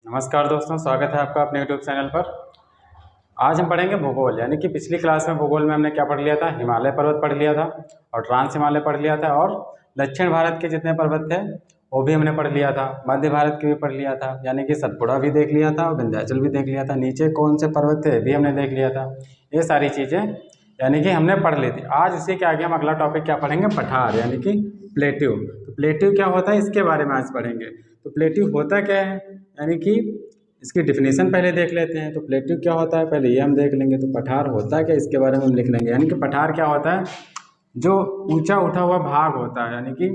नमस्कार दोस्तों, स्वागत है आपका अपने YouTube चैनल पर। आज हम पढ़ेंगे भूगोल, यानी कि पिछली क्लास में भूगोल में हमने क्या पढ़ लिया था, हिमालय पर्वत पढ़ लिया था और ट्रांस हिमालय पढ़ लिया था, और दक्षिण भारत के जितने पर्वत थे वो भी हमने पढ़ लिया था, मध्य भारत के भी पढ़ लिया था, यानी कि सतपुड़ा भी देख लिया था और विंध्याचल भी देख लिया था, नीचे कौन से पर्वत थे भी हमने देख लिया था। ये सारी चीज़ें यानी कि हमने पढ़ ली थी। आज इसी के आगे हम अगला टॉपिक क्या पढ़ेंगे, पठार यानी कि प्लेट्यू। तो प्लेट्यू क्या होता है इसके बारे में आज पढ़ेंगे। तो प्लेट्यू होता क्या है, यानी कि इसकी डिफिनेशन पहले देख लेते हैं। तो प्लेट्यू क्या होता है पहले ये हम देख लेंगे। तो पठार होता है क्या इसके बारे में हम लिख लेंगे। यानी कि पठार क्या होता है, जो ऊंचा उठा हुआ भाग होता है, यानी कि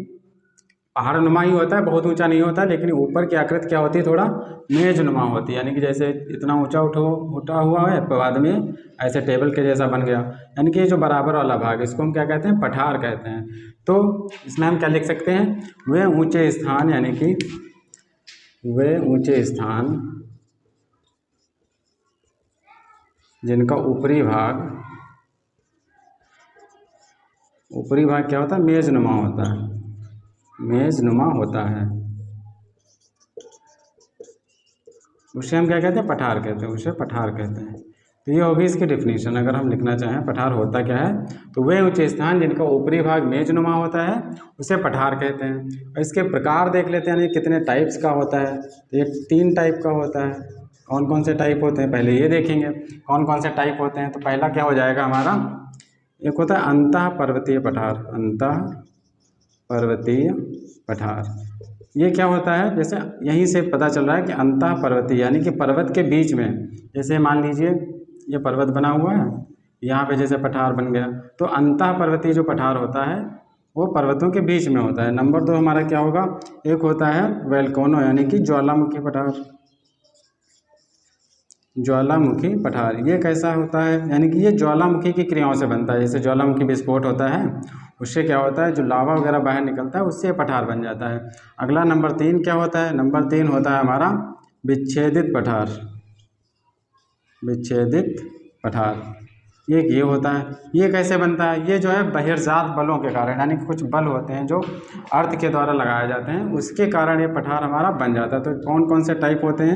पहाड़ नुमा ही होता है, बहुत ऊंचा नहीं होता, लेकिन ऊपर की आकृति क्या होती है, थोड़ा मेज नुमा होती है। यानी कि जैसे इतना ऊंचा उठा हुआ है, बाद में ऐसे टेबल के जैसा बन गया, यानी कि ये जो बराबर वाला भाग इसको हम क्या कहते हैं, पठार कहते हैं। तो इसमें हम क्या लिख सकते हैं, वे ऊंचे स्थान, यानी कि वे ऊंचे स्थान जिनका ऊपरी भाग क्या होता है, मेजनुमा होता है, मेजनुमा होता है, उसे हम क्या कहते हैं, पठार कहते हैं, उसे पठार कहते हैं। तो ये होगी इसकी डिफिनीशन। अगर हम लिखना चाहें पठार होता क्या है, तो वे ऊंचे स्थान जिनका ऊपरी भाग मेजनुमा होता है उसे पठार कहते हैं। और इसके प्रकार देख लेते हैं, यानी कितने टाइप्स का होता है। तो ये 3 टाइप का होता है। कौन कौन से टाइप होते हैं पहले ये देखेंगे, कौन कौन से टाइप होते हैं। तो पहला क्या हो जाएगा हमारा, एक होता है अंतः पर्वतीय पठार। अंतः पर्वतीय पठार ये क्या होता है, जैसे यहीं से पता चल रहा है कि अंतः पर्वतीय यानी कि पर्वत के बीच में, जैसे मान लीजिए ये पर्वत बना हुआ है, यहाँ पे जैसे पठार बन गया, तो अंतः पर्वतीय जो पठार होता है वो पर्वतों के बीच में होता है। नंबर 2 हमारा क्या होगा, एक होता है वेलकोनो यानी कि ज्वालामुखी पठार। ज्वालामुखी पठार ये कैसा होता है, यानी कि ये ज्वालामुखी की क्रियाओं से बनता है। जैसे ज्वालामुखी विस्फोट होता है, उससे क्या होता है, जो लावा वगैरह बाहर निकलता है उससे पठार बन जाता है। अगला नंबर 3 क्या होता है, नंबर 3 होता है हमारा विच्छेदित पठार। विच्छेदित पठार ये होता है। ये कैसे बनता है, ये जो है बहिर्जात बलों के कारण, यानी कि कुछ बल होते हैं जो अर्थ के द्वारा लगाए जाते हैं, उसके कारण ये पठार हमारा बन जाता है। तो कौन कौन से टाइप होते हैं,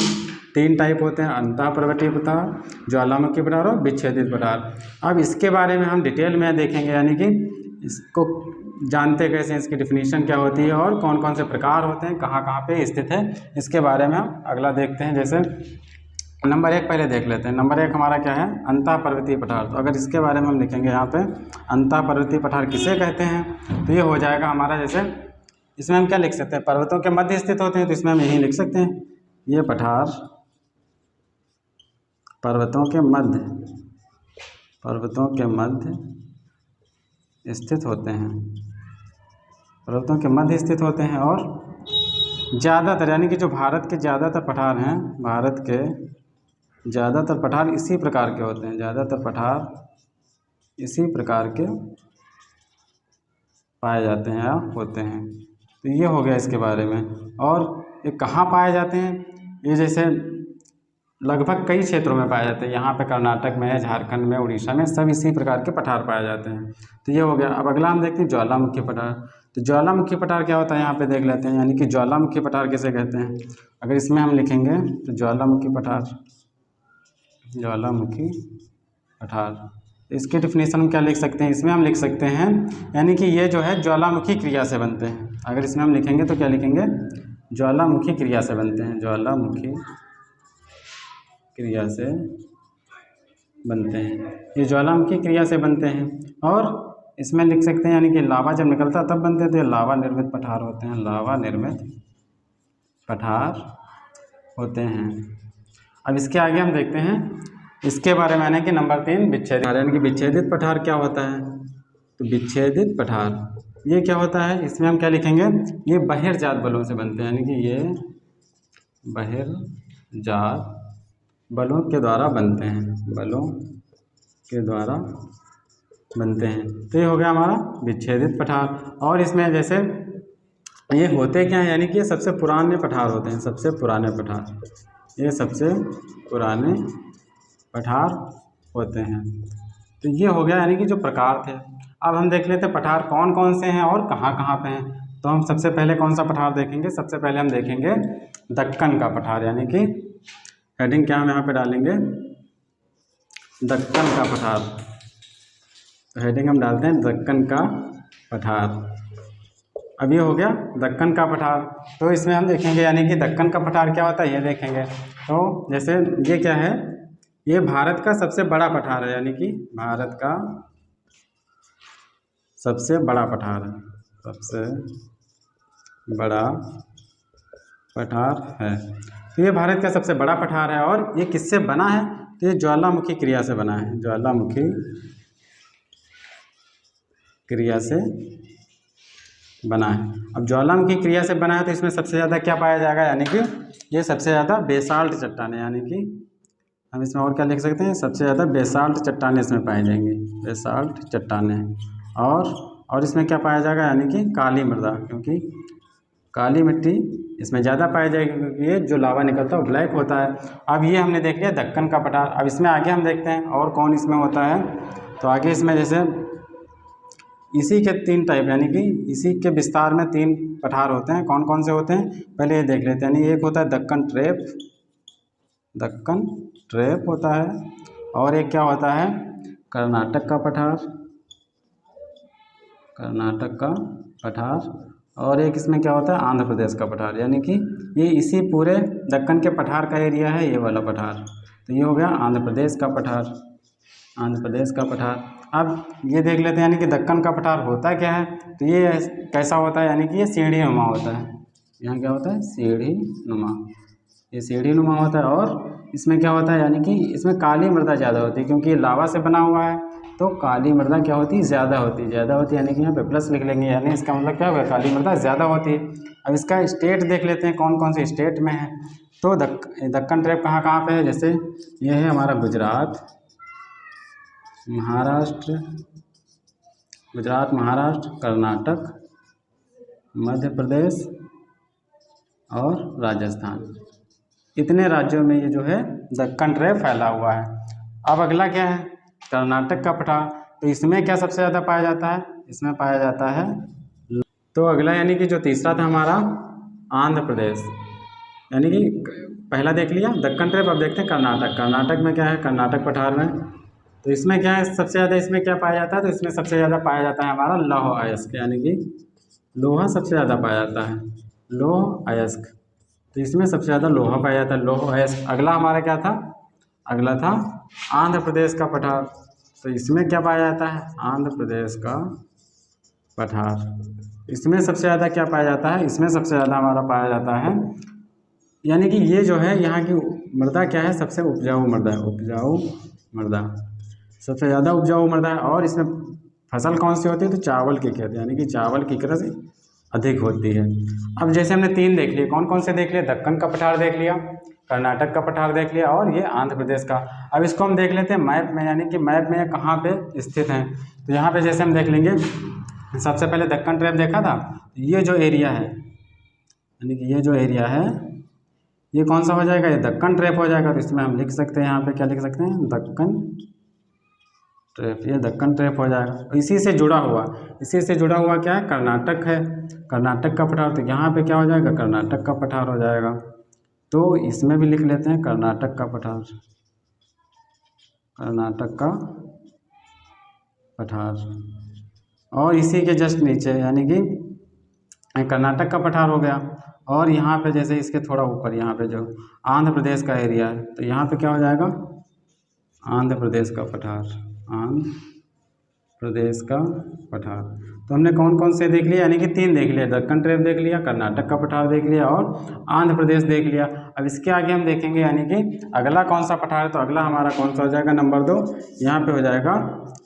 3 टाइप होते हैं, अंतः पर्वतीय पठार, ज्वालामुखी पठार और विच्छेदित पठार। अब इसके बारे में हम डिटेल में देखेंगे, यानी कि इसको जानते कैसे, इसकी डिफिनीशन क्या होती है और कौन कौन से प्रकार होते हैं, कहाँ कहाँ पे स्थित है, इसके बारे में हम अगला देखते हैं। जैसे नंबर 1 पहले देख लेते हैं। नंबर 1 हमारा क्या है, अंतः पर्वतीय पठार। तो अगर इसके बारे में हम लिखेंगे यहाँ पे, अंतः पर्वतीय पठार किसे कहते हैं, तो ये हो जाएगा हमारा, जैसे इसमें हम क्या लिख सकते हैं, पर्वतों के मध्य स्थित होते हैं, तो इसमें हम यही लिख सकते हैं, ये पठार पर्वतों के मध्य स्थित होते हैं, पर्वतों के मध्य स्थित होते हैं। और ज़्यादातर, यानी कि जो भारत के ज़्यादातर पठार हैं, भारत के ज़्यादातर पठार इसी प्रकार के होते हैं, ज़्यादातर पठार इसी प्रकार के पाए जाते हैं या होते हैं। तो ये हो गया इसके बारे में। और ये कहाँ पाए जाते हैं, ये जैसे लगभग कई क्षेत्रों में पाए जाते हैं। यहाँ पे कर्नाटक में, झारखंड में, उड़ीसा में, सब इसी प्रकार के पठार पाए जाते हैं। तो ये हो गया। अब अगला हम देखते हैं ज्वालामुखी पठार। तो ज्वालामुखी पठार क्या होता है यहाँ पे देख लेते हैं, यानी कि ज्वालामुखी पठार किसे कहते हैं। अगर इसमें हम लिखेंगे तो ज्वालामुखी पठार इसकी डिफिनेशन हम क्या लिख सकते हैं, इसमें हम लिख सकते हैं, यानी कि ये जो है ज्वालामुखी क्रिया से बनते हैं। अगर इसमें हम लिखेंगे तो क्या लिखेंगे, ज्वालामुखी क्रिया से बनते हैं, ज्वालामुखी क्रिया से बनते हैं, ये ज्वालामुखी क्रिया से बनते हैं। और इसमें लिख सकते हैं, यानी कि लावा जब निकलता है तब बनते हैं, तो ये लावा निर्मित पठार होते हैं, लावा निर्मित पठार होते हैं। अब इसके आगे हम देखते हैं इसके बारे में, यानी कि नंबर 3 विच्छेदित, यानी कि विच्छेदित पठार क्या होता है। तो विच्छेदित पठार ये क्या होता है, इसमें हम क्या लिखेंगे, ये बहिर्जात बलों से बनते हैं, यानी कि ये बहिर्जात बलों के द्वारा बनते हैं, बलों के द्वारा बनते हैं। तो ये हो गया हमारा विच्छेदित पठार। और इसमें जैसे ये होते क्या हैं, यानी कि ये सबसे पुराने पठार होते हैं, सबसे पुराने पठार, ये सबसे पुराने पठार होते हैं। तो ये हो गया, यानी कि जो प्रकार थे। अब हम देख लेते हैं पठार कौन कौन से हैं और कहाँ कहाँ पे हैं। तो हम सबसे पहले कौन सा पठार देखेंगे? सबसे पहले हम देखेंगे दक्कन का पठार, यानी कि हेडिंग क्या हम यहाँ पे डालेंगे? दक्कन का पठार। तो हेडिंग हम डालते हैं दक्कन का पठार। अब ये हो गया दक्कन का पठार। तो इसमें हम देखेंगे यानी कि दक्कन का पठार क्या होता है ये देखेंगे। तो जैसे ये क्या है, ये भारत का सबसे बड़ा पठार है, यानी कि भारत का सबसे बड़ा पठार है, सबसे बड़ा पठार है। तो ये भारत का सबसे बड़ा पठार है और ये किससे बना है? तो ये ज्वालामुखी क्रिया से बना है, ज्वालामुखी क्रिया से बना है। अब ज्वालामुखी क्रिया से बना है तो इसमें सबसे ज़्यादा क्या पाया जाएगा? यानी कि ये सबसे ज़्यादा बेसाल्ट चट्टानें, यानी कि हम इसमें और क्या लिख सकते हैं? सबसे ज़्यादा बेसाल्ट चट्टानें इसमें पाई जाएंगी, बेसाल्ट चट्टानें। और इसमें क्या पाया जाएगा? यानी कि काली मृदा, क्योंकि काली मिट्टी इसमें ज़्यादा पाई जाएगी क्योंकि ये जो लावा निकलता है वो ब्लैक होता है। अब ये हमने देख लिया दक्कन का पठार। अब इसमें आगे हम देखते हैं और कौन इसमें होता है। तो आगे इसमें जैसे इसी के 3 टाइप, यानी कि इसी के विस्तार में 3 पठार होते हैं। कौन कौन से होते हैं पहले ये देख लेते हैं। यानी एक होता है दक्कन ट्रेप, दक्कन ट्रेप होता है, और एक क्या होता है? कर्नाटक का पठार, कर्नाटक का पठार, और एक इसमें क्या होता है? आंध्र प्रदेश का पठार। यानी कि ये इसी पूरे दक्कन के पठार का एरिया है, ये वाला पठार। तो ये हो गया आंध्र प्रदेश का पठार, आंध्र प्रदेश का पठार। अब ये देख लेते हैं यानी कि दक्कन का पठार होता क्या है। तो ये कैसा होता है? यानी कि ये सीढ़ी नुमा होता है। यहाँ क्या होता है? सीढ़ी नुमा, ये सीढ़ी नुमा होता है। और इसमें क्या होता है? यानी कि इसमें काली मृदा ज़्यादा होती है, क्योंकि ये लावा से बना हुआ है तो काली मृदा क्या होती है? ज़्यादा होती है, ज़्यादा होती है। यानी कि यहाँ पे प्लस लिख लेंगे, यानी इसका मतलब क्या होगा? काली मृदा ज़्यादा होती है। अब इसका स्टेट देख लेते हैं कौन कौन से स्टेट में है। तो दक्कन ट्रेप कहाँ कहाँ पे है? जैसे ये है हमारा गुजरात, महाराष्ट्र, गुजरात, महाराष्ट्र, कर्नाटक, मध्य प्रदेश और राजस्थान। इतने राज्यों में ये जो है दक्कन ट्रेप फैला हुआ है। अब अगला क्या है? कर्नाटक का पठार। तो इसमें क्या सबसे ज़्यादा पाया जाता है? इसमें पाया जाता है। तो अगला यानी कि जो तीसरा था हमारा आंध्र प्रदेश, यानी कि पहला देख लिया दक्कन ट्रेप। अब देखते हैं कर्नाटक। कर्नाटक में क्या है? कर्नाटक पठार में तो इसमें क्या है सबसे ज़्यादा? इसमें क्या पाया जाता है? तो इसमें सबसे ज़्यादा पाया जाता है हमारा लौह अयस्क, यानी कि लोहा सबसे ज़्यादा पाया जाता है, लौह अयस्क। तो इसमें सबसे ज़्यादा लोहा पाया जाता है, लौह अयस्क। अगला हमारा क्या था? अगला था आंध्र प्रदेश का पठार। तो इसमें क्या पाया जाता है? आंध्र प्रदेश का पठार। इसमें सबसे ज़्यादा क्या पाया जाता है? इसमें सबसे ज़्यादा हमारा पाया जाता है, यानी कि ये जो है यहाँ की मृदा क्या है? सबसे उपजाऊ मृदा है, उपजाऊ मृदा, सबसे ज़्यादा उपजाऊ मृदा है। और इसमें फसल कौन सी होती है? तो चावल की खेती, यानी कि चावल की कृषि अधिक होती है। अब जैसे हमने 3 देख लिए, कौन कौन से देख लिए? दक्कन का पठार देख लिया, कर्नाटक का पठार देख लिया, और ये आंध्र प्रदेश का। अब इसको हम देख लेते हैं मैप में, यानी कि मैप में कहाँ पे स्थित हैं। तो यहाँ पे जैसे हम देख लेंगे, सबसे पहले दक्कन ट्रेप देखा था। ये जो एरिया है, यानी कि ये जो एरिया है ये कौन सा हो जाएगा? ये दक्कन ट्रेप हो जाएगा। तो इसमें हम लिख सकते हैं, यहाँ पे क्या लिख सकते हैं? दक्कन ट्रेप, ये दक्कन ट्रेप हो जाएगा। इसी से जुड़ा हुआ क्या है? कर्नाटक है, कर्नाटक का पठार। तो यहाँ पे क्या हो जाएगा? कर्नाटक का पठार हो जाएगा। तो इसमें भी लिख लेते हैं कर्नाटक का पठार, कर्नाटक का पठार। और इसी के जस्ट नीचे यानी कि कर्नाटक का पठार हो गया। और यहाँ पे जैसे इसके थोड़ा ऊपर यहाँ पे जो आंध्र प्रदेश का एरिया है, तो यहाँ पे क्या हो जाएगा? आंध्र प्रदेश का पठार, आंध्र प्रदेश का पठार। तो हमने कौन कौन से देख लिया? यानी कि 3 देख लिया, दक्कन ट्रेप देख लिया, कर्नाटक का पठार देख लिया, और आंध्र प्रदेश देख लिया। अब इसके आगे हम देखेंगे यानी कि अगला कौन सा पठार है। तो अगला हमारा कौन सा हो जाएगा? नंबर 2 यहाँ पे हो जाएगा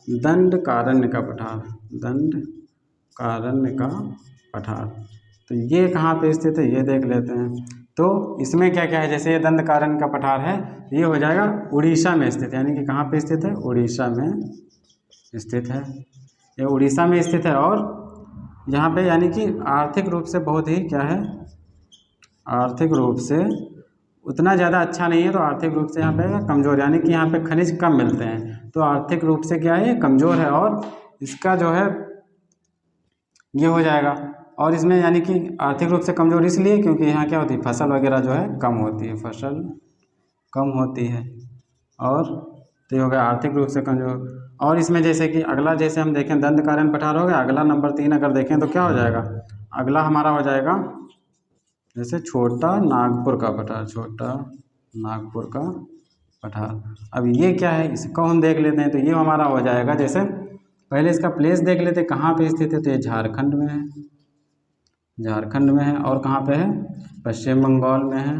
दंडकारण्य का पठार, दंडकारण्य का पठार। तो ये कहाँ पे स्थित है ये देख लेते हैं। तो इसमें क्या क्या है? जैसे ये दंडकारण्य का पठार है, ये हो जाएगा उड़ीसा में स्थित है, यानी कि कहाँ पे स्थित है? उड़ीसा में स्थित है, ये उड़ीसा में स्थित है। और यहाँ पे यानी कि आर्थिक रूप से बहुत ही क्या है? आर्थिक रूप से उतना ज़्यादा अच्छा नहीं है, तो आर्थिक रूप से यहाँ पे कमज़ोर, यानी कि यहाँ पे खनिज कम मिलते हैं, तो आर्थिक रूप से क्या है? कमज़ोर है। और इसका जो है ये हो जाएगा और इसमें यानी कि आर्थिक रूप से कमज़ोर इसलिए क्योंकि यहाँ क्या होती है, फसल वगैरह जो है कम होती है, फसल कम होती है। और तो ये हो गया आर्थिक रूप से कमज़ोर। और इसमें जैसे कि अगला जैसे हम देखें दंडकारण्य पठार हो गया। अगला नंबर 3 अगर देखें तो क्या हो जाएगा, अगला हमारा हो जाएगा जैसे छोटा नागपुर का पठार, छोटा नागपुर का पठार। अब ये क्या है, इसको हम देख लेते हैं। तो ये हमारा हो जाएगा, जैसे पहले इसका प्लेस देख लेते हैं कहाँ पे स्थित है। तो ये झारखंड में है, झारखंड में है। और कहाँ पे है, पश्चिम बंगाल में है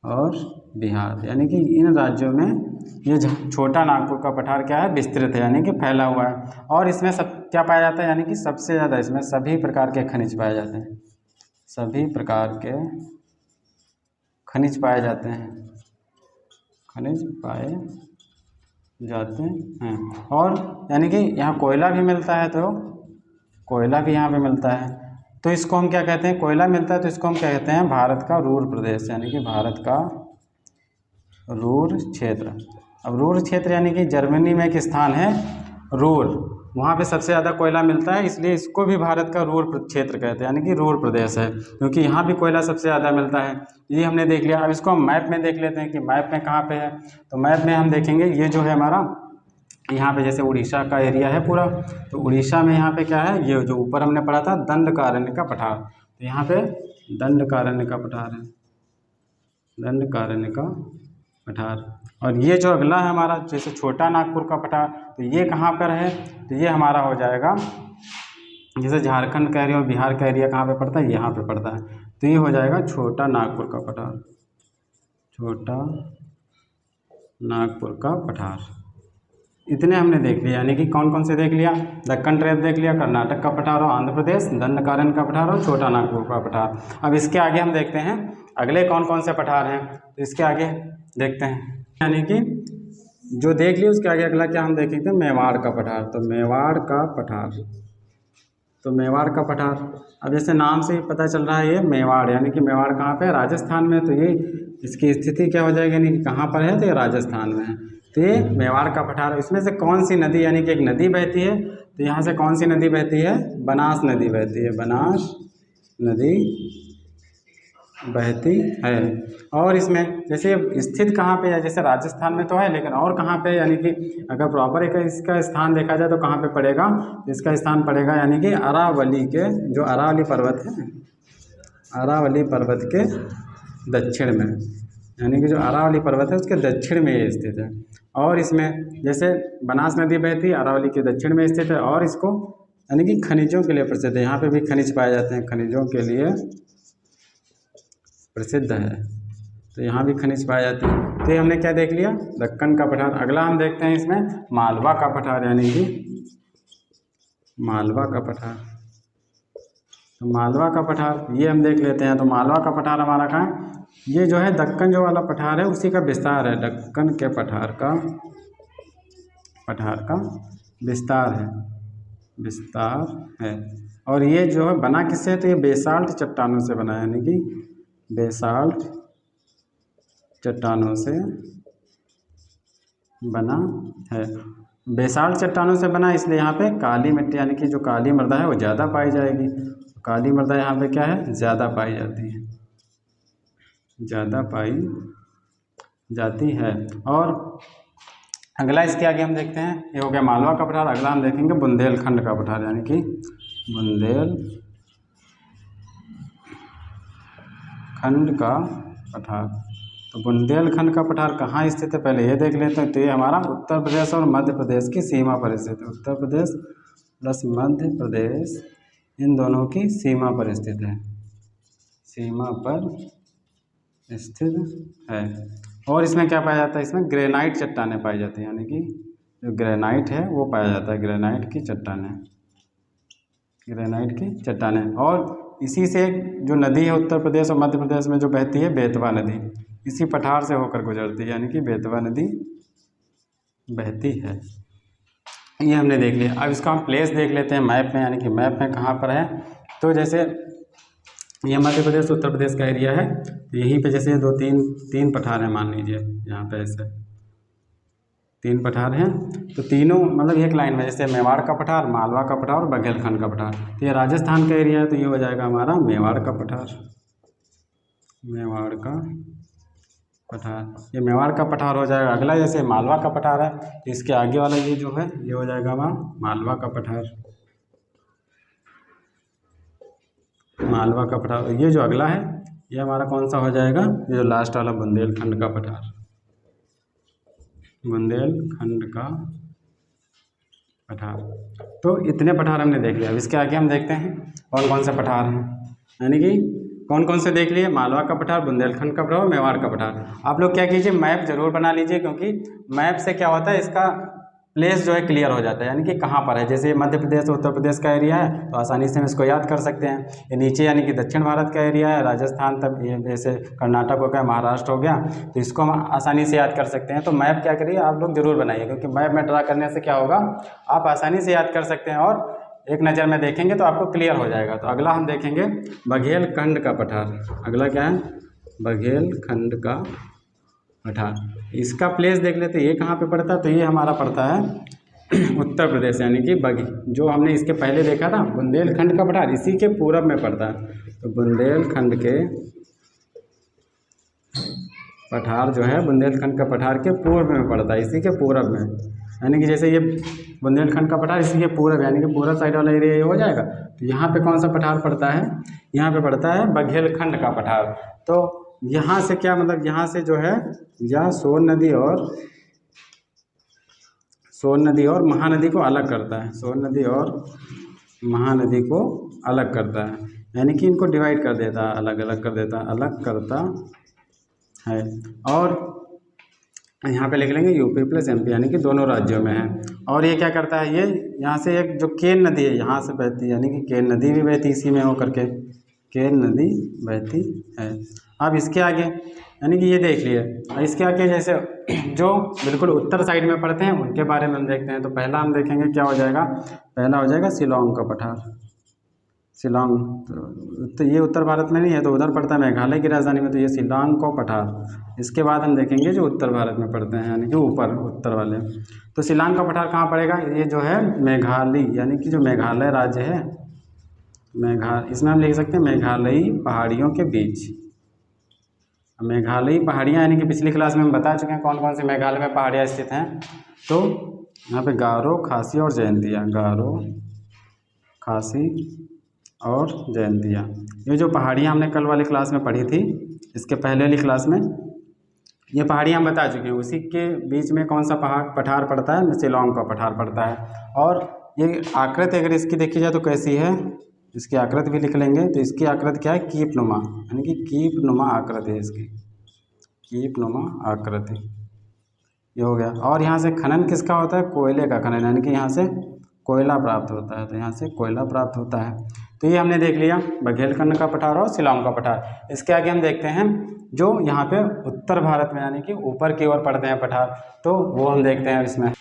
और बिहार, यानी कि इन राज्यों में ये छोटा नागपुर का पठार क्या है, विस्तृत है, यानी कि फैला हुआ है। और इसमें सब क्या पाया जाता है, यानी कि सबसे ज़्यादा इसमें सभी प्रकार के खनिज पाए जाते हैं, सभी प्रकार के खनिज पाए जाते हैं, खनिज पाए जाते हैं। और यानी कि यहाँ कोयला भी मिलता है, तो कोयला भी यहाँ पे मिलता है। तो इसको हम क्या कहते हैं, कोयला मिलता है तो इसको हम क्या कहते हैं, भारत का रूर प्रदेश, यानी कि भारत का रूर क्षेत्र। अब रूर क्षेत्र यानी कि जर्मनी में एक स्थान है रूर, वहाँ पे सबसे ज़्यादा कोयला मिलता है, इसलिए इसको भी भारत का रूर क्षेत्र कहते हैं, यानी कि रूर प्रदेश है, क्योंकि यहाँ भी कोयला सबसे ज़्यादा मिलता है। ये हमने देख लिया। अब इसको हम मैप में देख लेते हैं कि मैप में कहाँ पे है। तो मैप में हम देखेंगे ये जो है हमारा, यहाँ पे जैसे उड़ीसा का एरिया है पूरा, तो उड़ीसा में यहाँ पे क्या है, ये जो ऊपर हमने पढ़ा था दंडकारण्य का पठार, तो यहाँ पे दंडकारण्य का पठार है, दंडकारण्य का पठार। और ये जो अगला है हमारा जैसे छोटा नागपुर का पठार, तो ये कहाँ पर है, तो ये हमारा हो जाएगा, जैसे झारखंड का एरिया और बिहार का एरिया कहाँ पे पड़ता है, यहाँ पे पड़ता है। तो ये हो जाएगा छोटा नागपुर का पठार, छोटा नागपुर का पठार। इतने हमने देख लिया, यानी कि कौन कौन से देख लिया, दक्कन ट्रैप देख लिया, कर्नाटक का पठार और आंध्र प्रदेश, दंडकारण्य का पठार और छोटा नागपुर का पठार। अब इसके आगे हम देखते हैं अगले कौन कौन से पठार हैं, तो इसके आगे देखते हैं, यानी कि जो देख लिया उसके आगे अगला क्या हम देखेंगे, मेवाड़ का पठार। तो मेवाड़ का पठार, तो मेवाड़ का पठार, अब जैसे नाम से ही पता चल रहा है ये मेवाड़, यानी कि मेवाड़ कहाँ पे है, राजस्थान में। तो ये इसकी स्थिति क्या हो जाएगी, यानी कि कहाँ पर है, तो ये राजस्थान में है। तो ये मेवाड़ का पठार, इसमें से कौन सी नदी, यानी कि एक नदी बहती है, तो यहाँ से कौन सी नदी बहती है, बनास नदी बहती है, बनास नदी बहती है। और इसमें जैसे स्थित कहाँ पे है, जैसे राजस्थान में तो है, लेकिन और कहाँ पे, यानी कि अगर प्रॉपर एक इसका स्थान देखा जाए तो कहाँ पे पड़ेगा, इसका स्थान पड़ेगा यानी कि अरावली के, जो अरावली पर्वत है, अरावली पर्वत के दक्षिण में, यानी कि जो अरावली पर्वत है उसके दक्षिण में ये स्थित है। और इसमें जैसे बनास नदी बहती है, अरावली के दक्षिण में स्थित है। और इसको यानी कि खनिजों के लिए प्रसिद्ध है, यहाँ पे भी खनिज पाए जाते हैं, खनिजों के लिए प्रसिद्ध है, तो यहाँ भी खनिज पाए जाते हैं। तो ये हमने क्या देख लिया, दक्कन का पठार। अगला हम देखते हैं इसमें मालवा का पठार, यानी कि मालवा का पठार। तो मालवा का पठार ये हम देख लेते हैं। तो मालवा का पठार हमारा कहाँ है, ये जो है दक्कन जो वाला पठार है उसी का विस्तार है, दक्कन के पठार का विस्तार है, विस्तार है। और ये जो है बना किससे है, तो ये बेसाल्ट चट्टानों से बना है, यानी कि बेसाल्ट चट्टानों से बना है। बेसाल्ट चट्टानों से बना, इसलिए यहाँ पे काली मिट्टी, यानी कि जो काली मृदा है वो ज़्यादा पाई जाएगी। काली मृदा यहाँ पे क्या है, ज़्यादा पाई जाती है, ज़्यादा पाई जाती है। और अगला इसके आगे हम देखते हैं, ये हो गया मालवा का पठार। अगला हम देखेंगे बुंदेलखंड का पठार, यानी कि बुंदेलखंड का पठार। तो बुंदेलखंड का पठार कहाँ स्थित है, पहले ये देख लेते हैं। तो ये हमारा उत्तर प्रदेश और मध्य प्रदेश की सीमा पर स्थित है, उत्तर प्रदेश प्लस मध्य प्रदेश इन दोनों की सीमा पर स्थित है, सीमा पर स्थित है। और इसमें क्या पाया जाता है, इसमें ग्रेनाइट चट्टानें पाई जाती हैं, यानी कि जो ग्रेनाइट है वो पाया जाता है, ग्रेनाइट की चट्टानें, ग्रेनाइट की चट्टानें। और इसी से जो नदी है उत्तर प्रदेश और मध्य प्रदेश में जो बहती है, बेतवा नदी, इसी पठार से होकर गुजरती है, यानी कि बेतवा नदी बहती है। ये हमने देख लिया। अब इसका हम प्लेस देख लेते हैं मैप में, यानी कि मैप में कहाँ पर है। तो जैसे ये मध्य प्रदेश उत्तर प्रदेश का एरिया है, तो यहीं पे जैसे तीन पठार हैं, मान लीजिए यहाँ पे ऐसे 3 पठार हैं। तो तीनों मतलब एक लाइन में, जैसे मेवाड़ का पठार, मालवा का पठार और बघेलखंड का पठार। तो ये राजस्थान का एरिया है, तो ये हो जाएगा हमारा मेवाड़ का पठार। मेवाड़ का पठार, ये मेवाड़ का पठार हो जाएगा। अगला जैसे मालवा का पठार है, तो इसके आगे वाला ये जो है ये हो जाएगा हमारा मालवा का पठार। मालवा का पठार। ये जो अगला है ये हमारा कौन सा हो जाएगा, ये जो लास्ट वाला बुंदेलखंड का पठार। बुंदेलखंड का पठार। तो इतने पठार हमने देख लिया। अब इसके आगे हम देखते हैं कौन कौन से पठार हैं, यानी कि कौन कौन से देख लिए, मालवा का पठार, बुंदेलखंड का पठार और मेवाड़ का पठार। आप लोग क्या कीजिए, मैप जरूर बना लीजिए, क्योंकि मैप से क्या होता है इसका प्लेस जो है क्लियर हो जाता है, यानी कि कहाँ पर है। जैसे मध्य प्रदेश उत्तर प्रदेश का एरिया है तो आसानी से हम इसको याद कर सकते हैं। ये नीचे यानी कि दक्षिण भारत का एरिया है, राजस्थान तक, ये जैसे कर्नाटक हो गया, महाराष्ट्र हो गया, तो इसको हम आसानी से याद कर सकते हैं। तो मैप क्या करिए आप लोग जरूर बनाइए, क्योंकि मैप में ड्रा करने से क्या होगा, आप आसानी से याद कर सकते हैं और एक नज़र में देखेंगे तो आपको क्लियर हो जाएगा। तो अगला हम देखेंगे बघेलखंड का पठार। अगला क्या है, बघेलखंड का पठार। इसका प्लेस देख लेते हैं, ये कहाँ पे पड़ता है, तो ये हमारा पड़ता है उत्तर प्रदेश, यानी कि जो हमने इसके पहले देखा था बुंदेलखंड का पठार, इसी के पूरब में पड़ता है। तो बुंदेलखंड के पठार जो है, बुंदेलखंड का पठार के पूर्व में पड़ता है, इसी के पूरब में, यानी कि जैसे ये बुंदेलखंड का पठार इसी के पूरब, यानी कि पूरा साइड वाला एरिया ये हो जाएगा। तो यहाँ पे कौन सा पठार पड़ता है, यहाँ पे पड़ता है बघेलखंड का पठार। तो यहाँ से क्या मतलब, यहाँ से जो है यह सोन नदी और महानदी को अलग करता है। सोन नदी और महानदी को अलग करता है, यानी कि इनको डिवाइड कर देता है, अलग अलग कर देता है, अलग करता है। और यहाँ पे लिख लेंगे यूपी प्लस एमपी, यानी कि दोनों राज्यों में है। और ये क्या करता है, ये यहाँ से एक जो केन नदी है यहाँ से बहती है, यानी कि केन नदी भी बहती इसी में होकर के, केन नदी बहती है। अब इसके आगे यानी कि ये देख लिए, इसके आगे जैसे जो बिल्कुल उत्तर साइड में पड़ते हैं उनके बारे में हम देखते हैं। तो पहला हम देखेंगे क्या हो जाएगा, पहला हो जाएगा शिलांग का पठार। शिलांग तो ये उत्तर भारत में नहीं है, तो उधर पड़ता है मेघालय की राजधानी में, तो ये शिलांग को पठार। इसके बाद हम देखेंगे जो उत्तर भारत में पड़ते हैं, यानी कि ऊपर उत्तर वाले। तो शिलांग का पठार कहाँ पड़ेगा, ये जो है मेघालय, यानी कि जो मेघालय राज्य है, इसमें हम लिख सकते हैं मेघालयी पहाड़ियों के बीच। मेघालयी पहाड़ियाँ यानी कि पिछली क्लास में हम बता चुके हैं कौन कौन सी मेघालय में पहाड़ियाँ स्थित हैं। तो यहाँ पे गारो, खासी और जयंतिया, गारो, खासी और जयंतिया, ये जो पहाड़ियाँ हमने कल वाली क्लास में पढ़ी थी, इसके पहले वाली क्लास में ये पहाड़ियाँ हम बता चुके हैं। उसी के बीच में कौन सा पठार पड़ता है, शिलांग का पठार पड़ता है। और ये आकृति अगर इसकी देखी जाए तो कैसी है, इसकी आकृति भी लिख लेंगे। तो इसकी आकृति क्या है, कीपनुमा, यानी कि कीपनुमा आकृति है इसकी, कीपनुमा आकृति, ये हो गया। और यहाँ से खनन किसका होता है, कोयले का खनन, यानी कि यहाँ से कोयला प्राप्त होता है, तो यहाँ से कोयला प्राप्त होता है। तो ये हमने देख लिया बघेलखंड का पठार और शिलांग का पठार। इसके आगे हम देखते हैं जो यहाँ पे उत्तर भारत में यानी कि ऊपर की ओर पड़ते हैं पठार, तो वो हम देखते हैं। इसमें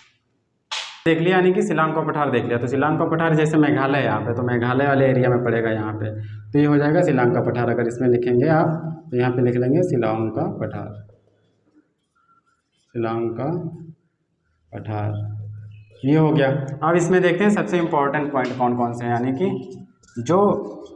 देख लिया यानी कि शिलांग का पठार देख लिया। तो शिलांग का पठार जैसे मेघालय है यहाँ पे, तो मेघालय वाले एरिया में पड़ेगा यहाँ पे, तो ये हो जाएगा शिलांग का पठार। अगर इसमें लिखेंगे आप तो यहाँ पे लिख लेंगे शिलांग का पठार, शिलांग का पठार, ये हो गया। अब इसमें देखते हैं सबसे इम्पोर्टेंट पॉइंट कौन कौन से हैं, यानी कि जो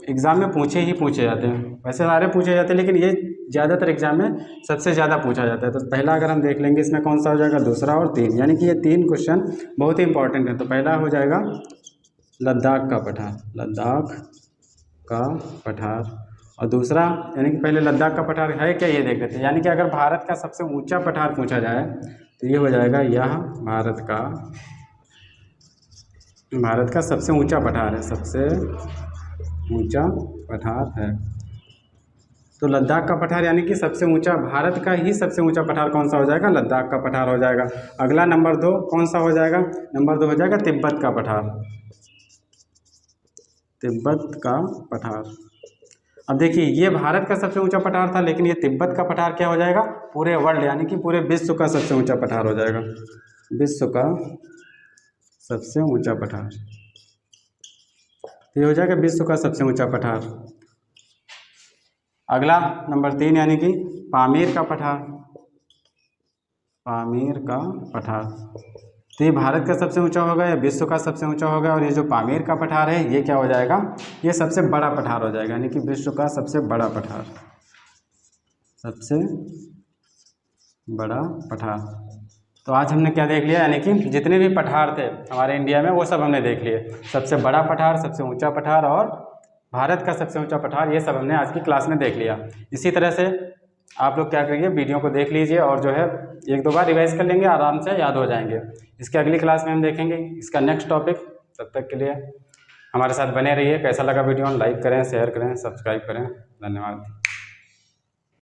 एग्ज़ाम में पूछे जाते हैं। वैसे सारे पूछे जाते हैं, लेकिन ये ज़्यादातर एग्जाम में सबसे ज़्यादा पूछा जाता है। तो पहला अगर हम देख लेंगे इसमें कौन सा हो जाएगा, दूसरा और तीन, यानी कि ये 3 क्वेश्चन बहुत ही इंपॉर्टेंट है। तो पहला हो जाएगा लद्दाख का पठार, लद्दाख का पठार। और दूसरा यानी कि पहले लद्दाख का पठार है क्या, ये देख लेते हैं। यानी कि अगर भारत का सबसे ऊंचा पठार पूछा जाए तो ये हो जाएगा, यह भारत का सबसे ऊंचा पठार है, सबसे ऊंचा पठार है। तो लद्दाख का पठार यानी कि सबसे ऊंचा, भारत का ही सबसे ऊंचा पठार कौन सा हो जाएगा, लद्दाख का पठार हो जाएगा। अगला नंबर 2 कौन सा हो जाएगा, नंबर 2 हो जाएगा तिब्बत का पठार, तिब्बत का पठार। अब देखिए ये भारत का सबसे ऊंचा पठार था, लेकिन ये तिब्बत का पठार क्या हो जाएगा, पूरे वर्ल्ड यानी कि पूरे विश्व का सबसे ऊंचा पठार हो जाएगा, विश्व का सबसे ऊंचा पठार। ये हो जाएगा विश्व का सबसे ऊंचा पठार। अगला नंबर 3 यानी कि पामीर का पठार, पामीर का पठार। तो ये भारत का सबसे ऊंचा होगा या विश्व का सबसे ऊंचा होगा, और ये जो पामीर का पठार है ये क्या हो जाएगा, ये सबसे बड़ा पठार हो जाएगा, यानी कि विश्व का सबसे बड़ा पठार, सबसे बड़ा पठार। तो आज हमने क्या देख लिया, यानी कि जितने भी पठार थे हमारे इंडिया में वो सब हमने देख लिए। सबसे बड़ा पठार, सबसे ऊंचा पठार और भारत का सबसे ऊंचा पठार, ये सब हमने आज की क्लास में देख लिया। इसी तरह से आप लोग क्या करिए, वीडियो को देख लीजिए और जो है एक दो बार रिवाइज कर लेंगे, आराम से याद हो जाएंगे। इसके अगली क्लास में हम देखेंगे इसका नेक्स्ट टॉपिक। तब तक के लिए हमारे साथ बने रहिए। कैसा लगा वीडियो, लाइक करें, शेयर करें, सब्सक्राइब करें। धन्यवाद।